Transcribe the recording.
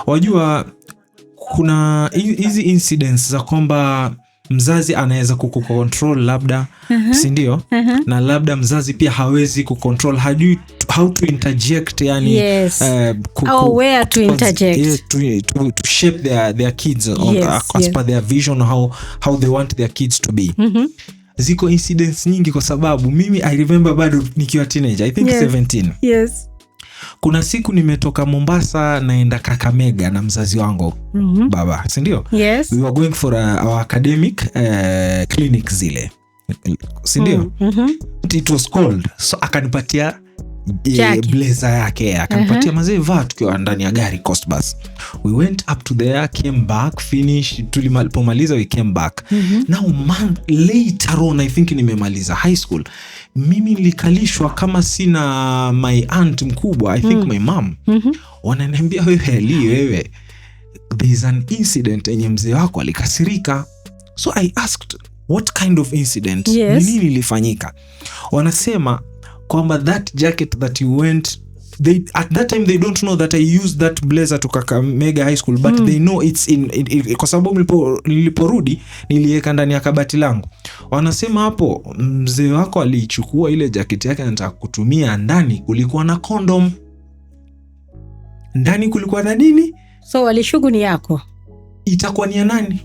Wajua kuna hizi incidents za kwamba mzazi anaweza kukukontrol labda, si ndio? Na labda mzazi pia hawezi kucontrol, hajui how to interject, yani or where to interject, to shape their kids as per their vision, how they want their kids to be. Ziko incidents nyingi, kwa sababu mimi I remember bado nikiwa teenager, I think 17. Kuna siku nimetoka Mombasa naenda Kakamega na mzazi wangu, baba, si ndio? We were going for our academic clinic zile, si ndio? It was cold, so akanipatia blazer yake, akanipatia mazee, vaa tukiwa ndani ya gari Coast Bus. We went up to there, came back, finished, tulipomaliza we came back. Now month later on, I think nimemaliza high school, mimi nilikalishwa kama sina my aunt mkubwa, I think my mom, wananiambia wewe there is an incident yenye mzee wako alikasirika. So I asked what kind of incident, nini ilifanyika? Wanasema kwamba that jacket that you went, at that time they don't know that I used that blazer to Kakamega High School, but they know it's kwa sababu niliporudi niliweka ndani ya kabati langu. Wanasema hapo mzee wako alichukua ile jacket yake anataka kutumia, ndani kulikuwa na condom, ndani kulikuwa na nini. So walishughuli yako itakuwa ni ya nani?